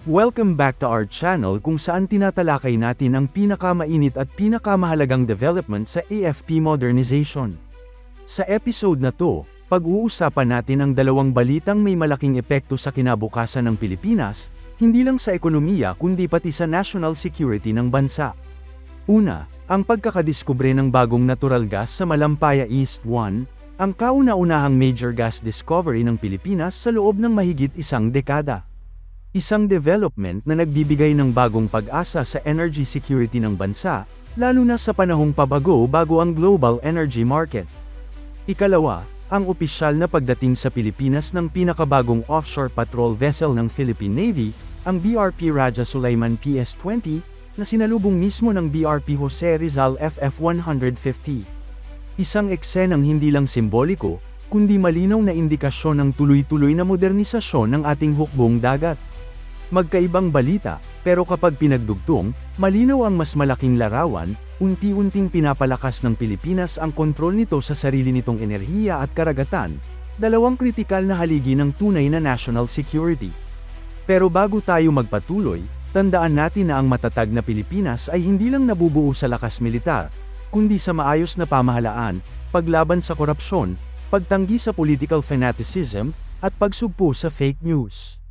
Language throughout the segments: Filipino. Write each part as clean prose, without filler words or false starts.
Welcome back to our channel kung saan tinatalakay natin ang pinakamainit at pinakamahalagang development sa AFP modernization. Sa episode na to, pag-uusapan natin ang dalawang balitang may malaking epekto sa kinabukasan ng Pilipinas, hindi lang sa ekonomiya kundi pati sa national security ng bansa. Una, ang pagkakadiskubre ng bagong natural gas sa Malampaya East 1, ang kauna-unahang major gas discovery ng Pilipinas sa loob ng mahigit isang dekada. Isang development na nagbibigay ng bagong pag-asa sa energy security ng bansa, lalo na sa panahong pabago bago ang global energy market. Ikalawa, ang opisyal na pagdating sa Pilipinas ng pinakabagong offshore patrol vessel ng Philippine Navy, ang BRP Raja Sulaiman PS-20, na sinalubong mismo ng BRP Jose Rizal FF-150. Isang eksenang hindi lang simboliko, kundi malinaw na indikasyon ng tuloy-tuloy na modernisasyon ng ating hukbong dagat. Magkaibang balita, pero kapag pinagdugtong, malinaw ang mas malaking larawan, unti-unting pinapalakas ng Pilipinas ang kontrol nito sa sarili nitong enerhiya at karagatan, dalawang kritikal na haligi ng tunay na national security. Pero bago tayo magpatuloy, tandaan natin na ang matatag na Pilipinas ay hindi lang nabubuo sa lakas militar, kundi sa maayos na pamahalaan, paglaban sa korupsyon, pagtanggi sa political fanaticism, at pagsugpo sa fake news.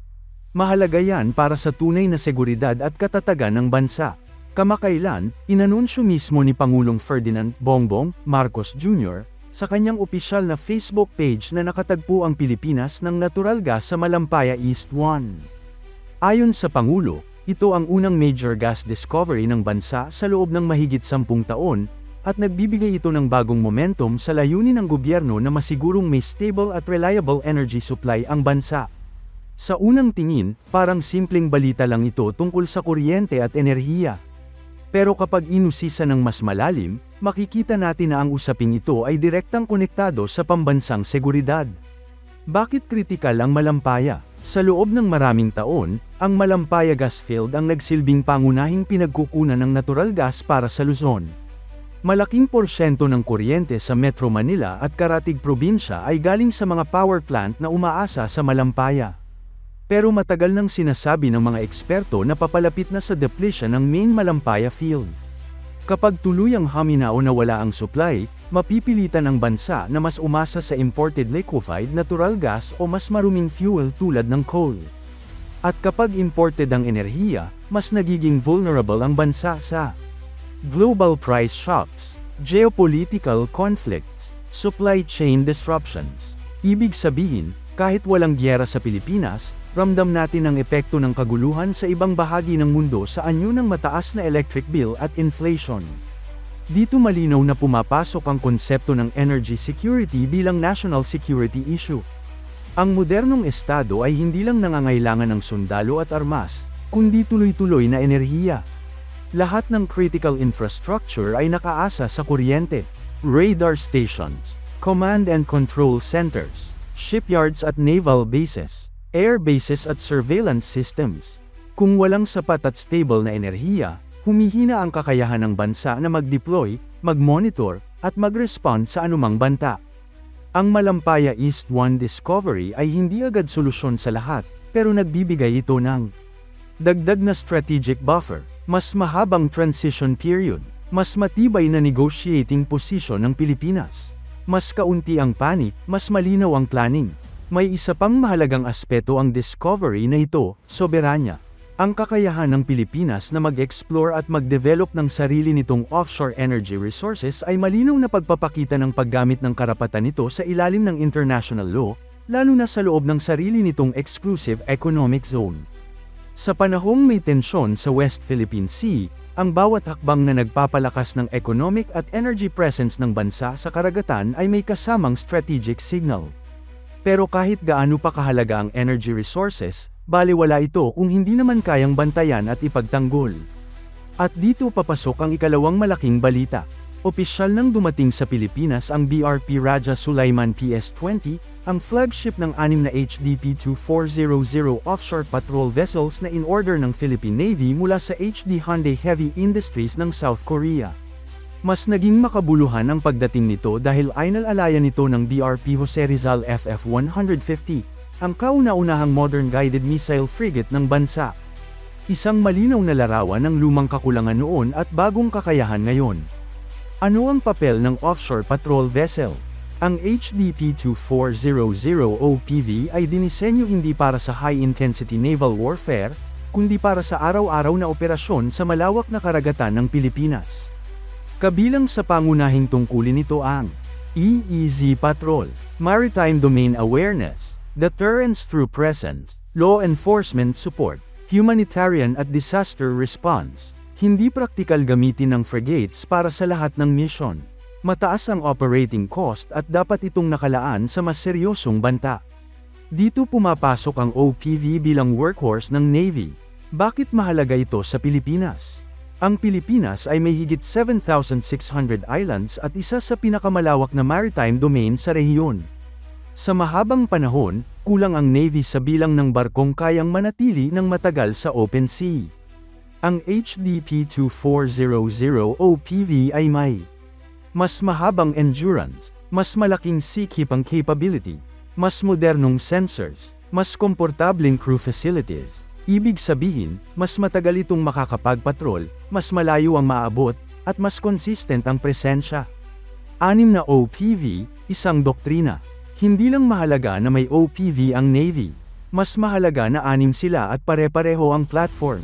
Mahalaga yan para sa tunay na seguridad at katatagan ng bansa. Kamakailan, inanunsyo mismo ni Pangulong Ferdinand Bongbong Marcos Jr. sa kanyang opisyal na Facebook page na nakatagpo ang Pilipinas ng natural gas sa Malampaya East 1. Ayon sa Pangulo, ito ang unang major gas discovery ng bansa sa loob ng mahigit 10 taon, at nagbibigay ito ng bagong momentum sa layunin ng gobyerno na masigurong may stable at reliable energy supply ang bansa. Sa unang tingin, parang simpleng balita lang ito tungkol sa kuryente at enerhiya. Pero kapag inusisa ng mas malalim, makikita natin na ang usaping ito ay direktang konektado sa pambansang seguridad. Bakit kritikal ang Malampaya? Sa loob ng maraming taon, ang Malampaya Gas Field ang nagsilbing pangunahing pinagkukunan ng natural gas para sa Luzon. Malaking porsyento ng kuryente sa Metro Manila at karatig probinsya ay galing sa mga power plant na umaasa sa Malampaya. Pero matagal nang sinasabi ng mga eksperto na papalapit na sa depletion ng main Malampaya Field. Kapag tuluyang haminao na wala ang supply, mapipilitan ang bansa na mas umasa sa imported liquefied natural gas o mas maruming fuel tulad ng coal. At kapag imported ang enerhiya, mas nagiging vulnerable ang bansa sa global price shocks, geopolitical conflicts, supply chain disruptions. Ibig sabihin, kahit walang giyera sa Pilipinas, ramdam natin ang epekto ng kaguluhan sa ibang bahagi ng mundo sa anyo ng mataas na electric bill at inflation. Dito malinaw na pumapasok ang konsepto ng energy security bilang national security issue. Ang modernong estado ay hindi lang nangangailangan ng sundalo at armas, kundi tuloy-tuloy na enerhiya. Lahat ng critical infrastructure ay nakaasa sa kuryente, radar stations, command and control centers, shipyards at naval bases, air bases at surveillance systems. Kung walang sapat at stable na enerhiya, humihina ang kakayahan ng bansa na mag-deploy, mag-monitor, at mag-respond sa anumang banta. Ang Malampaya East 1 discovery ay hindi agad solusyon sa lahat, pero nagbibigay ito ng dagdag na strategic buffer, mas mahabang transition period, mas matibay na negotiating position ng Pilipinas. Mas kaunti ang panic, mas malinaw ang planning. May isa pang mahalagang aspeto ang discovery na ito, soberanya. Ang kakayahan ng Pilipinas na mag-explore at mag-develop ng sarili nitong offshore energy resources ay malinaw na pagpapakita ng paggamit ng karapatan nito sa ilalim ng international law, lalo na sa loob ng sarili nitong exclusive economic zone. Sa panahong may tensyon sa West Philippine Sea, ang bawat hakbang na nagpapalakas ng economic at energy presence ng bansa sa karagatan ay may kasamang strategic signal. Pero kahit gaano pa kahalaga ang energy resources, balewala ito kung hindi naman kayang bantayan at ipagtanggol. At dito papasok ang ikalawang malaking balita. Opisyal nang dumating sa Pilipinas ang BRP Raja Sulaiman PS-20, ang flagship ng 6 na HDP-2400 offshore patrol vessels na in-order ng Philippine Navy mula sa HD Hyundai Heavy Industries ng South Korea. Mas naging makabuluhan ang pagdating nito dahil inalalayan nito ng BRP Jose Rizal FF-150, ang kauna-unahang modern guided missile frigate ng bansa. Isang malinaw na larawan ng lumang kakulangan noon at bagong kakayahan ngayon. Ano ang papel ng offshore patrol vessel? Ang HDP-2400 OPV ay dinisenyo hindi para sa high-intensity naval warfare, kundi para sa araw-araw na operasyon sa malawak na karagatan ng Pilipinas. Kabilang sa pangunahing tungkulin nito ang EEZ Patrol, Maritime Domain Awareness, Deterrence through Presence, Law Enforcement Support, Humanitarian at Disaster Response. Hindi praktikal gamitin ng frigates para sa lahat ng mission. Mataas ang operating cost at dapat itong nakalaan sa mas seryosong banta. Dito pumapasok ang OPV bilang workhorse ng Navy. Bakit mahalaga ito sa Pilipinas? Ang Pilipinas ay may higit 7,600 islands at isa sa pinakamalawak na maritime domain sa rehiyon. Sa mahabang panahon, kulang ang Navy sa bilang ng barkong kayang manatili ng matagal sa open sea. Ang HDP-2400 OPV ay may mas mahabang endurance, mas malaking seakeeping capability, mas modernong sensors, mas komportableng crew facilities. Ibig sabihin, mas matagal itong makakapagpatrol, mas malayo ang maabot, at mas consistent ang presensya. 6 na OPV, isang doktrina. Hindi lang mahalaga na may OPV ang Navy, mas mahalaga na 6 sila at pare-pareho ang platform.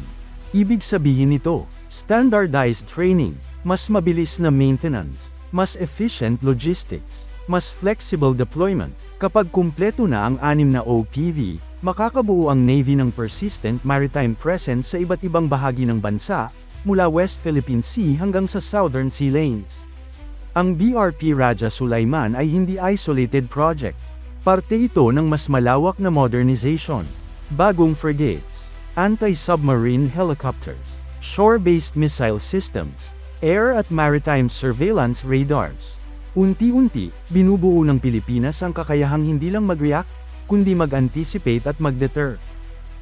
Ibig sabihin nito, standardized training, mas mabilis na maintenance, mas efficient logistics, mas flexible deployment. Kapag kumpleto na ang 6 na OPV, makakabuo ang Navy ng persistent maritime presence sa iba't ibang bahagi ng bansa, mula West Philippine Sea hanggang sa Southern Sea Lanes. Ang BRP Raja Sulaiman ay hindi isolated project. Parte ito ng mas malawak na modernization. Bagong frigates, anti-submarine helicopters, shore-based missile systems, air at maritime surveillance radars. Unti-unti, binubuo ng Pilipinas ang kakayahang hindi lang mag-react, kundi mag-anticipate at mag-deter.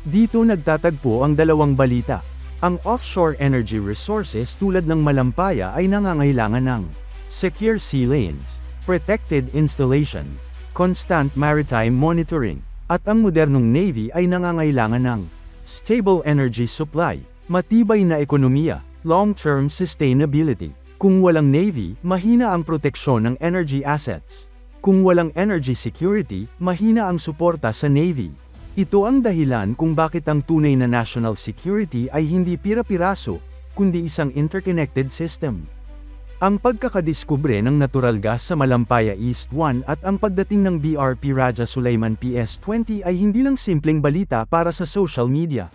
Dito nagtatagpo ang dalawang balita. Ang offshore energy resources tulad ng Malampaya ay nangangailangan ng secure sea lanes, protected installations, constant maritime monitoring, at ang modernong Navy ay nangangailangan ng stable energy supply, matibay na ekonomiya, long-term sustainability. Kung walang Navy, mahina ang proteksyon ng energy assets. Kung walang energy security, mahina ang suporta sa Navy. Ito ang dahilan kung bakit ang tunay na national security ay hindi pira-piraso, kundi isang interconnected system. Ang pagkakadiskubre ng natural gas sa Malampaya East 1 at ang pagdating ng BRP Raja Sulaiman PS-20 ay hindi lang simpleng balita para sa social media.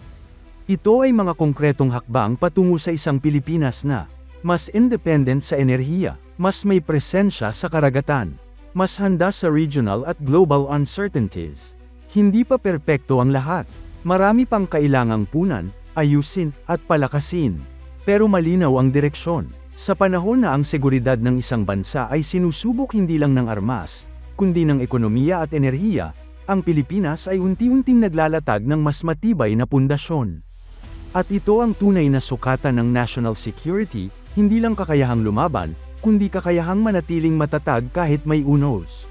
Ito ay mga konkretong hakbang patungo sa isang Pilipinas na mas independent sa enerhiya, mas may presensya sa karagatan, mas handa sa regional at global uncertainties. Hindi pa perpekto ang lahat. Marami pang kailangang punan, ayusin, at palakasin. Pero malinaw ang direksyon. Sa panahon na ang seguridad ng isang bansa ay sinusubok hindi lang ng armas, kundi ng ekonomiya at enerhiya, ang Pilipinas ay unti-unting naglalatag ng mas matibay na pundasyon. At ito ang tunay na sukatan ng national security, hindi lang kakayahang lumaban, kundi kakayahang manatiling matatag kahit may unos.